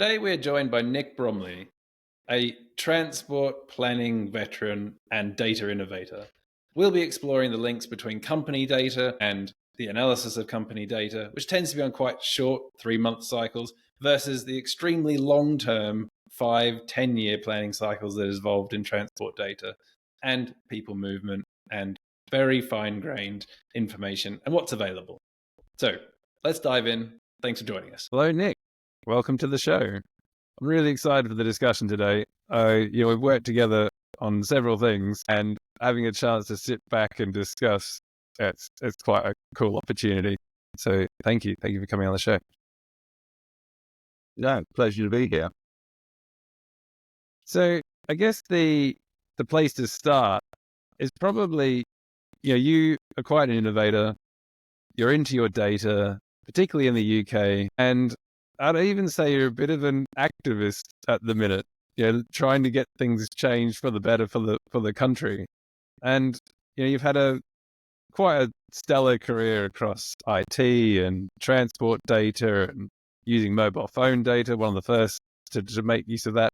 Today we're joined by Nick Bromley, a transport planning veteran and data innovator. We'll be exploring the links between company data and the analysis of company data, which tends to be on quite short 3-month cycles, versus the extremely long-term 5-10-year planning cycles that is involved in transport data and people movement and very fine-grained information and what's available. So let's dive in. Thanks for joining us. Hello, Nick. Welcome to the show. I'm really excited for the discussion today. We've worked together on several things, and having a chance to sit back and discuss, it's quite a cool opportunity. So thank you for coming on the show. No, pleasure to be here. So I guess the place to start is probably, you are quite an innovator. You're into your data, particularly in the UK, and I'd even say you're a bit of an activist at the minute, trying to get things changed for the better for the country. And you've had quite a stellar career across IT and transport data and using mobile phone data, one of the first to make use of that.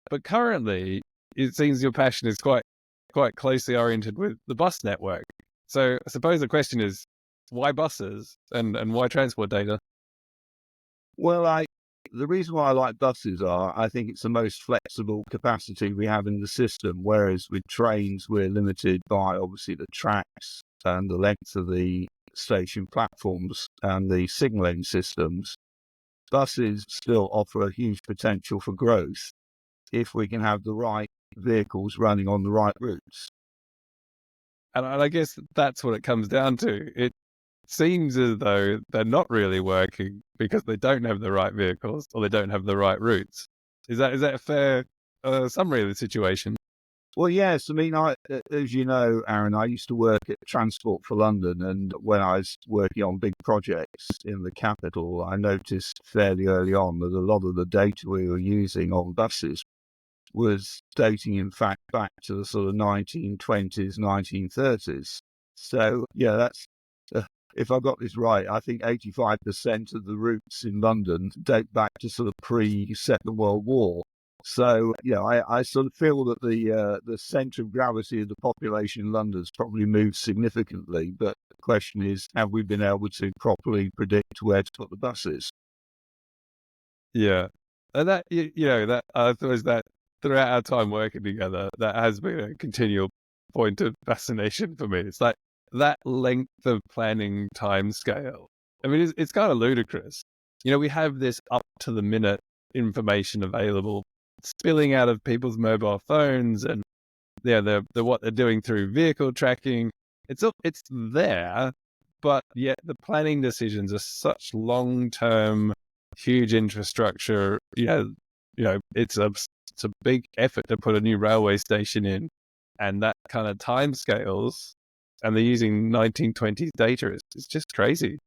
But currently, it seems your passion is quite closely oriented with the bus network. So I suppose the question is, why buses and why transport data? Well, the reason why I like buses I think it's the most flexible capacity we have in the system, whereas with trains, we're limited by obviously the tracks and the length of the station platforms and the signalling systems. Buses still offer a huge potential for growth if we can have the right vehicles running on the right routes. And I guess that's what it comes down to. It seems as though they're not really working because they don't have the right vehicles or they don't have the right routes. Is that a fair summary of the situation? Well, yes. I mean, as you know, Aaron, I used to work at Transport for London, and when I was working on big projects in the capital, I noticed fairly early on that a lot of the data we were using on buses was dating, in fact, back to the sort of 1920s, 1930s. So, yeah, that's... if I got this right, I think 85% of the routes in London date back to sort of pre-Second World War. So, I sort of feel that the centre of gravity of the population in London has probably moved significantly. But the question is, have we been able to properly predict where to put the buses? Yeah, and that that I suppose that throughout our time working together, that has been a continual point of fascination for me. It's like that length of planning time scale. I mean, it's kind of ludicrous. We have this up to the minute information available, spilling out of people's mobile phones, and the what they're doing through vehicle tracking. It's there, but yet the planning decisions are such long-term, huge infrastructure. It's a big effort to put a new railway station in, and that kind of time scales. And they're using 1920s data. It's just crazy.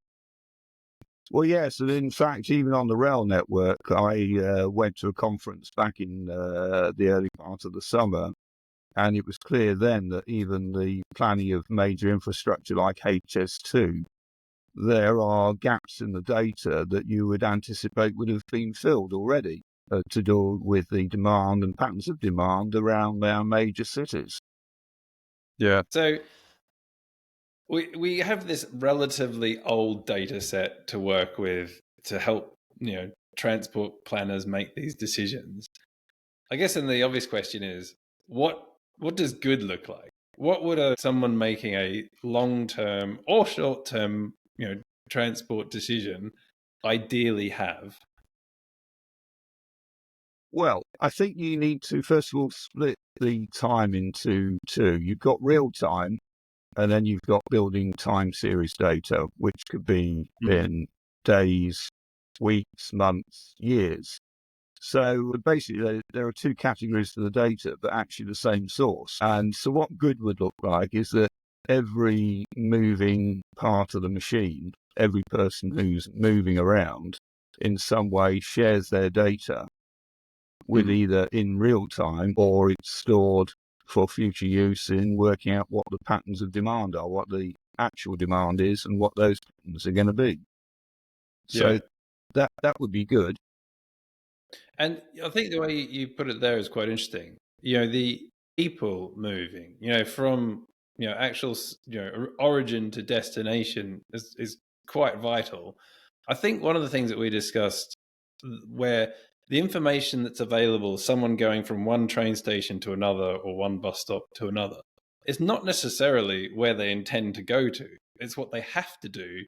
Well, yes, and in fact, even on the rail network, I went to a conference back in the early part of the summer, and it was clear then that even the planning of major infrastructure like HS2, there are gaps in the data that you would anticipate would have been filled already to do with the demand and patterns of demand around our major cities. Yeah. So we have this relatively old data set to work with to help transport planners make these decisions. I guess then the obvious question is, what does good look like? What would someone making a long-term or short-term transport decision ideally have? Well, I think you need to first of all split the time into two. You've got real time, and then you've got building time series data, which could be in days, weeks, months, years. So basically, there are two categories for the data, but actually the same source. And so what good would look like is that every moving part of the machine, every person who's moving around in some way shares their data with either in real time or it's stored for future use in working out what the patterns of demand are, what the actual demand is, and what those patterns are going to be. So that would be good. And I think the way you put it there is quite interesting. The people moving, from actual origin to destination is quite vital. I think one of the things that we discussed, where the information that's available, someone going from one train station to another or one bus stop to another, is not necessarily where they intend to go to. It's what they have to do,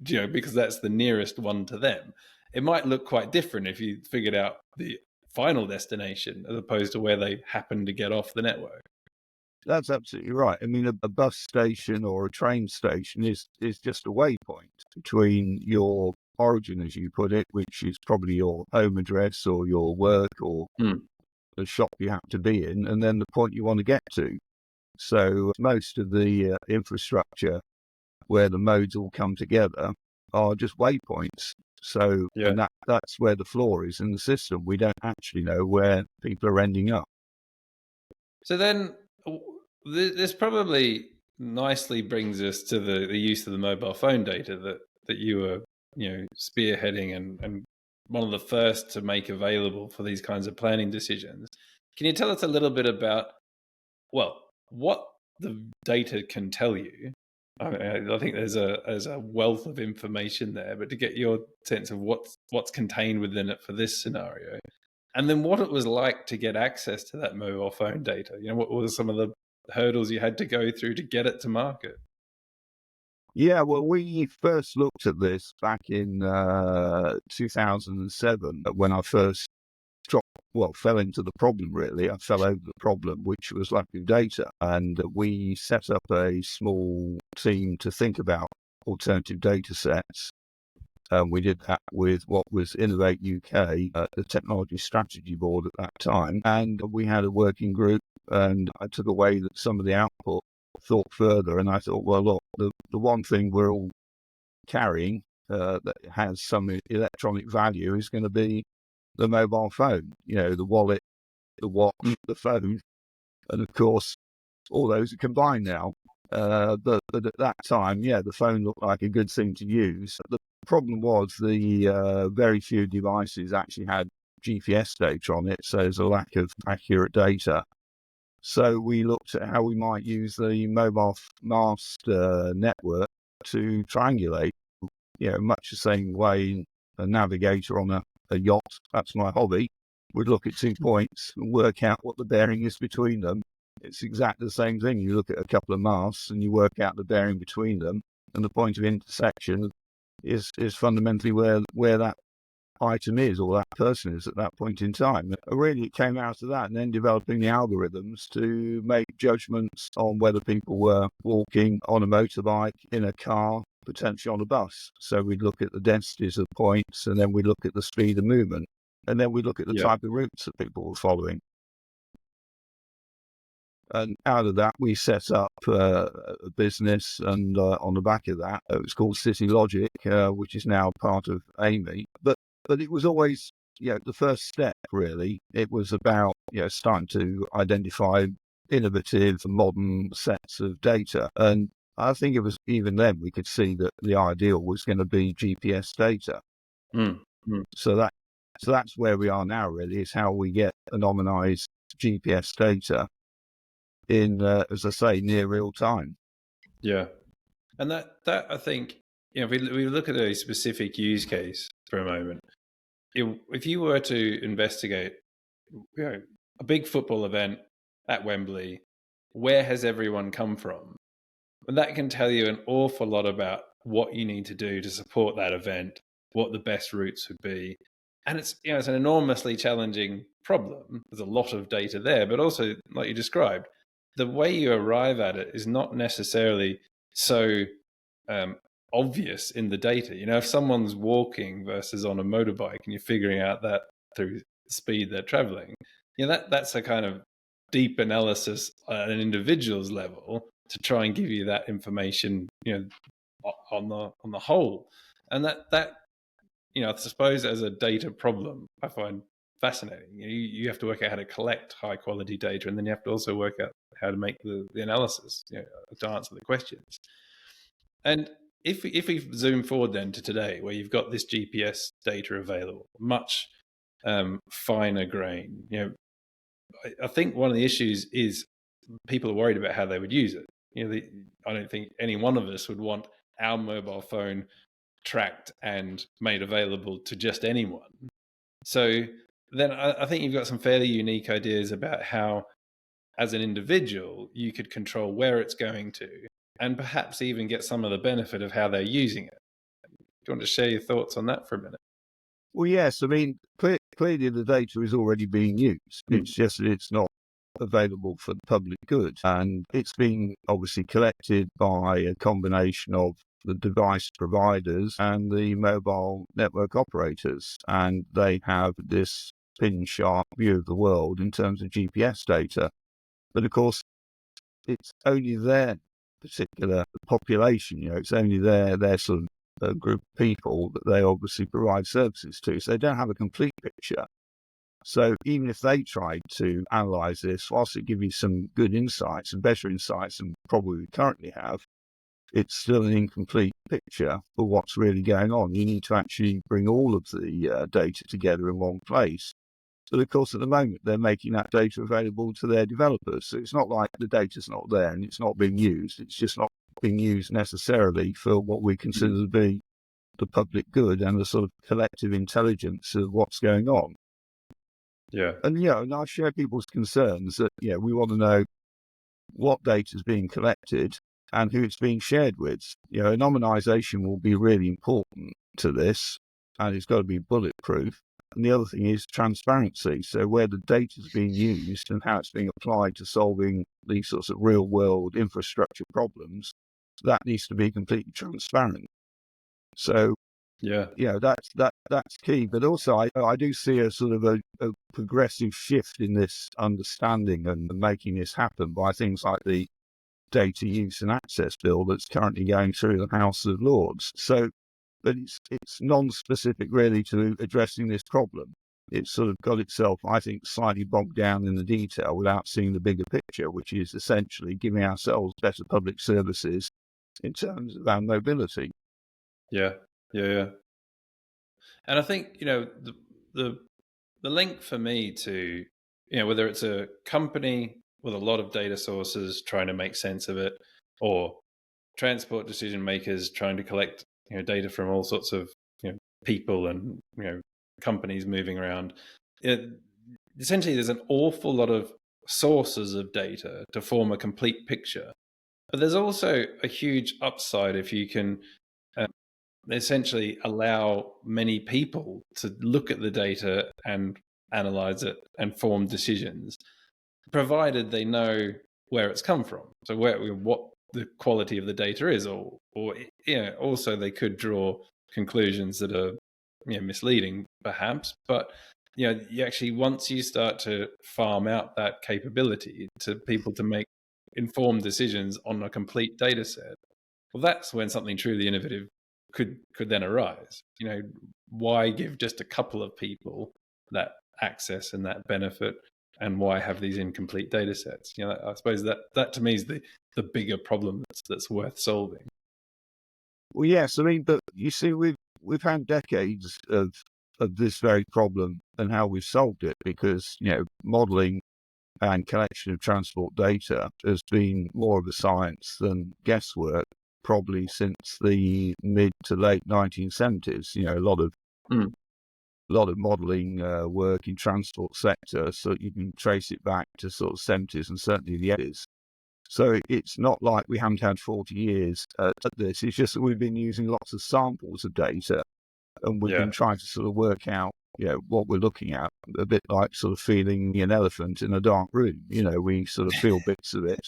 because that's the nearest one to them. It might look quite different if you figured out the final destination as opposed to where they happen to get off the network. That's absolutely right. I mean, a bus station or a train station is just a waypoint between your origin, as you put it, which is probably your home address or your work or the shop you have to be in, and then the point you want to get to. So most of the infrastructure where the modes all come together are just waypoints. So and that's where the flaw is in the system. We don't actually know where people are ending up. So then this probably nicely brings us to the use of the mobile phone data that you were spearheading and one of the first to make available for these kinds of planning decisions. Can you tell us a little bit about, well, what the data can tell you? I think there's a wealth of information there, but to get your sense of what's contained within it for this scenario, and then what it was like to get access to that mobile phone data. What were some of the hurdles you had to go through to get it to market? Yeah, well, we first looked at this back in 2007 when I first fell into the problem, really. I fell over the problem, which was lack of data. And we set up a small team to think about alternative data sets. We did that with what was Innovate UK, the Technology Strategy Board at that time. And we had a working group, and I took away some of the output, thought further, and I thought, well, look, the one thing we're all carrying that has some electronic value is going to be the mobile phone, the wallet, the watch, the phone, and of course, all those are combined now. But at that time, the phone looked like a good thing to use. The problem was the very few devices actually had GPS data on it, so there's a lack of accurate data. So we looked at how we might use the mobile mast network to triangulate, much the same way a navigator on a yacht, that's my hobby, would look at 2 points and work out what the bearing is between them. It's exactly the same thing. You look at a couple of masts and you work out the bearing between them, and the point of intersection is fundamentally where that item is or that person is at that point in time. Really, it came out of that, and then developing the algorithms to make judgments on whether people were walking on a motorbike, in a car, potentially on a bus. So we'd look at the densities of points, and then we'd look at the speed of movement, and then we'd look at the type of routes that people were following. And out of that, we set up a business, and on the back of that, it was called City Logic, which is now part of Amy. But it was always, the first step, really. It was about, starting to identify innovative, modern sets of data. And I think it was even then we could see that the ideal was going to be GPS data. So that's where we are now, really, is how we get anonymized GPS data in, as I say, near real time. Yeah. And that I think, if we look at a specific use case for a moment, if you were to investigate a big football event at Wembley, where has everyone come from? And that can tell you an awful lot about what you need to do to support that event, what the best routes would be. And it's an enormously challenging problem. There's a lot of data there, but also, like you described, the way you arrive at it is not necessarily so obvious in the data. If someone's walking versus on a motorbike and you're figuring out that through the speed they're traveling, that's a kind of deep analysis at an individual's level to try and give you that information, on the whole. And that I suppose as a data problem, I find fascinating. You have to work out how to collect high quality data, and then you have to also work out how to make the analysis, to answer the questions. And if we zoom forward then to today, where you've got this GPS data available, much finer grain. I think one of the issues is people are worried about how they would use it. I don't think any one of us would want our mobile phone tracked and made available to just anyone. So then I think you've got some fairly unique ideas about how, as an individual, you could control where it's going to, and perhaps even get some of the benefit of how they're using it. Do you want to share your thoughts on that for a minute? Well, yes. I mean, clearly the data is already being used. Mm. It's just that it's not available for the public good. And it's being obviously collected by a combination of the device providers and the mobile network operators. And they have this pin-sharp view of the world in terms of GPS data. But of course, it's only their particular population, it's only their sort of a group of people that they obviously provide services to. So they don't have a complete picture. So even if they tried to analyze this, whilst it gives you some good insights and better insights than probably we currently have, it's still an incomplete picture for what's really going on. You need to actually bring all of the data together in one place. But of course, at the moment, they're making that data available to their developers. So it's not like the data's not there and it's not being used. It's just not being used necessarily for what we consider to be the public good and the sort of collective intelligence of what's going on. Yeah. And, and I share people's concerns that, we want to know what data is being collected and who it's being shared with. Anonymization will be really important to this, and it's got to be bulletproof. And the other thing is transparency. So where the data is being used and how it's being applied to solving these sorts of real world infrastructure problems, that needs to be completely transparent. So, that's key. But also, I do see a sort of a progressive shift in this understanding and making this happen by things like the Data Use and Access Bill that's currently going through the House of Lords. So, but it's non-specific really to addressing this problem. It's sort of got itself, I think, slightly bogged down in the detail without seeing the bigger picture, which is essentially giving ourselves better public services in terms of our mobility. Yeah. And I think, the link for me to, whether it's a company with a lot of data sources trying to make sense of it, or transport decision makers trying to collect, data from all sorts of, people and, companies moving around. Essentially, there's an awful lot of sources of data to form a complete picture. But there's also a huge upside if you can essentially allow many people to look at the data and analyze it and form decisions, provided they know where it's come from. So what the quality of the data is, or also they could draw conclusions that are misleading, perhaps. But you actually, once you start to farm out that capability to people to make informed decisions on a complete data set, well, that's when something truly innovative could then arise. Why give just a couple of people that access and that benefit, and why have these incomplete data sets? I suppose that to me is the bigger problem that's worth solving. Well, yes, I mean, but you see, we've had decades of this very problem and how we've solved it, because modelling and collection of transport data has been more of a science than guesswork, probably since the mid to late 1970s. A lot of modelling work in transport sector, so you can trace it back to sort of 70s and certainly the 80s. So it's not like we haven't had 40 years at this. It's just that we've been using lots of samples of data, and we've been trying to sort of work out what we're looking at, a bit like sort of feeling an elephant in a dark room. We sort of feel bits of it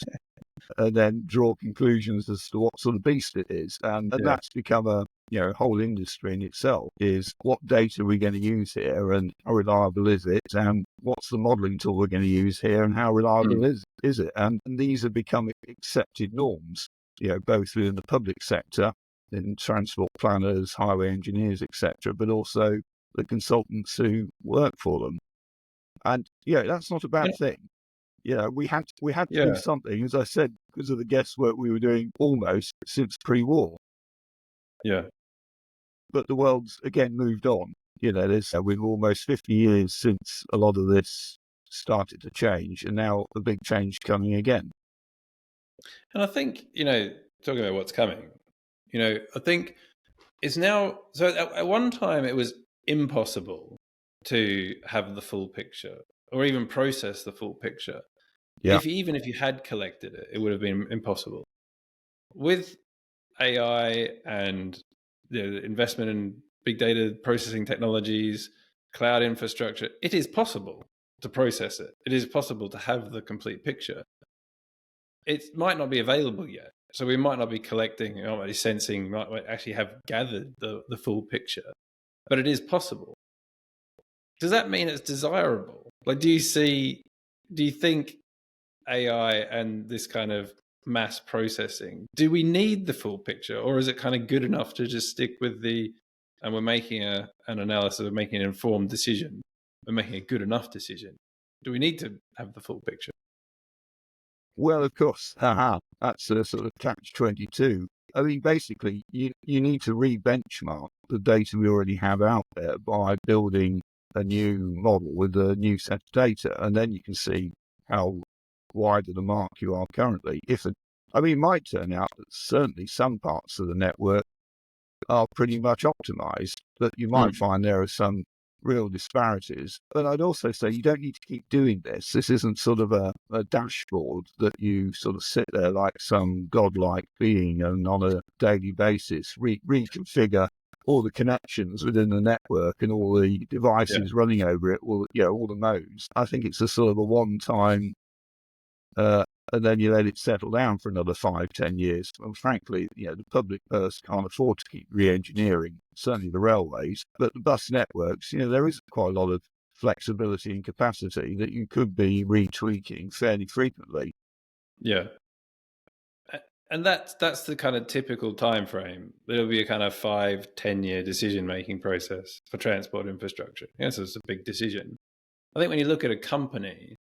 and then draw conclusions as to what sort of beast it is. And that's become a whole industry in itself, is what data are we going to use here and how reliable is it, and what's the modelling tool we're going to use here and how reliable is it. And these have become accepted norms, both within the public sector, in transport planners, highway engineers, etc., but also the consultants who work for them. And that's not a bad thing. We had to do something, as I said, because of the guesswork we were doing almost since pre-war. Yeah. But the world's again moved on. we've almost 50 years since a lot of this started to change, and now a big change coming again. And I think, talking about what's coming, I think it's now, so at one time it was impossible to have the full picture or even process the full picture. Yeah. Even if you had collected it, it would have been impossible. With AI and the investment in big data processing technologies, cloud infrastructure, it is possible to process it. It is possible to have the complete picture. It might not be available yet. So we might not be collecting, sensing, might actually have gathered the full picture, but it is possible. Does that mean it's desirable? Like, do you think AI and this kind of mass processing, do we need the full picture, or is it kind of good enough to just stick with and we're making an analysis, we're making an informed decision, we're making a good enough decision? Do we need to have the full picture? Well, of course, that's a sort of catch-22. I mean, basically, you need to re-benchmark the data we already have out there by building a new model with a new set of data, and then you can see how wide of the mark you are currently. It might turn out that certainly some parts of the network are pretty much optimized, but you might find there are some real disparities. But I'd also say you don't need to keep doing this. This isn't sort of a dashboard that you sort of sit there like some godlike being and on a daily basis reconfigure all the connections within the network and all the devices running over it, all the nodes. I think it's a sort of a one-time, and then you let it settle down for another 5-10 years. And frankly, the public purse can't afford to keep re-engineering, certainly the railways. But the bus networks, there is quite a lot of flexibility and capacity that you could be retweaking fairly frequently. Yeah. And that's the kind of typical time frame. There'll be a kind of 5-10 year decision-making process for transport infrastructure. So it's a big decision. I think when you look at a company,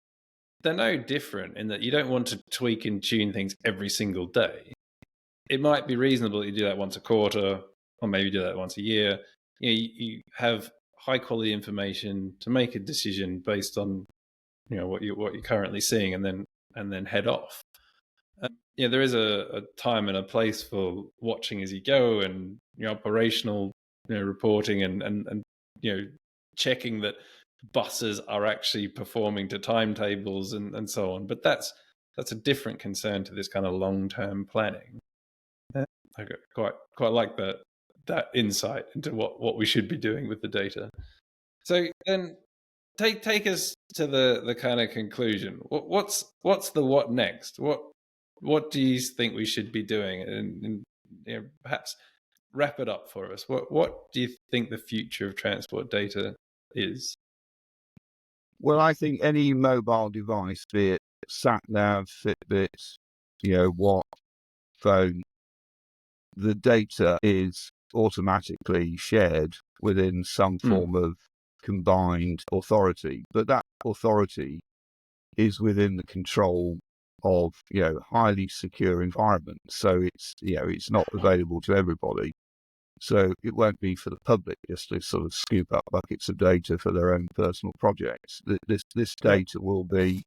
they're no different in that you don't want to tweak and tune things every single day. It might be reasonable that you do that once a quarter, or maybe do that once a year. You have high quality information to make a decision based on what you're currently seeing, and then head off. There is a time and a place for watching as you go, and operational reporting and checking that buses are actually performing to timetables and so on. But that's a different concern to this kind of long-term planning. I quite like that insight into what we should be doing with the data. So then take us to the kind of conclusion. What's the what next? What do you think we should be doing? And perhaps wrap it up for us. What do you think the future of transport data is? Well, I think any mobile device, be it sat-nav, Fitbit, watch, phone, the data is automatically shared within some form of combined authority. But that authority is within the control of, highly secure environments. So it's not available to everybody. So it won't be for the public just to sort of scoop up buckets of data for their own personal projects. This data will be,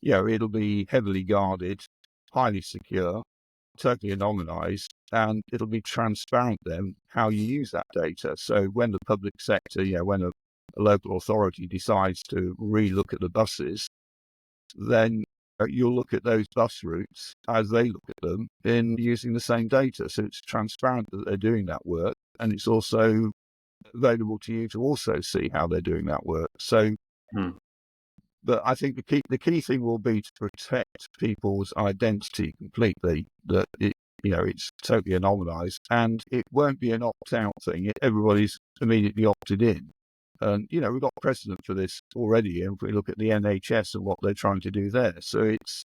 it'll be heavily guarded, highly secure, totally anonymized, and it'll be transparent then how you use that data. So when the public sector, when a local authority decides to re-look at the buses, then you'll look at those bus routes as they look at them in using the same data. So it's transparent that they're doing that work, and it's also available to you to also see how they're doing that work. So, but I think the key thing will be to protect people's identity completely, that it's totally anonymized, and it won't be an opt-out thing. Everybody's immediately opted in. And, we've got precedent for this already. And if we look at the NHS and what they're trying to do there. So it's,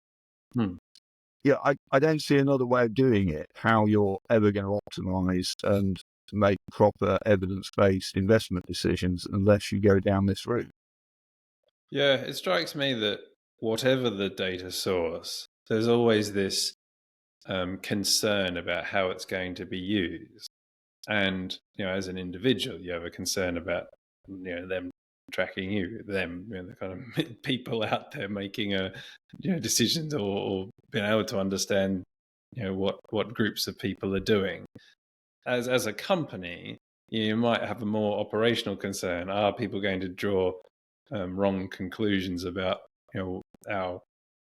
I don't see another way of doing it, how you're ever going to optimize and make proper evidence-based investment decisions unless you go down this route. Yeah, it strikes me that whatever the data source, there's always this concern about how it's going to be used. And, as an individual, you have a concern about them tracking you, the kind of people out there making decisions or being able to understand what groups of people are doing. As a company, you might have a more operational concern. Are people going to draw wrong conclusions about our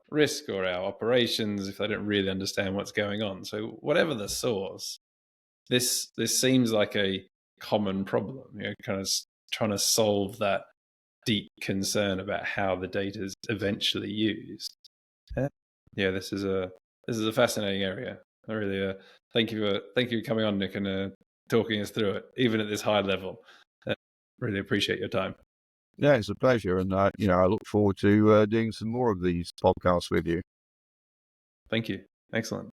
risk or our operations if they don't really understand what's going on? So whatever the source, this seems like a common problem. Kind of trying to solve that deep concern about how the data is eventually used. This is a fascinating area. I really thank you for coming on, Nick, and talking us through it, even at this high level. Really appreciate your time. Yeah, it's a pleasure, and I look forward to doing some more of these podcasts with you. Thank you. Excellent.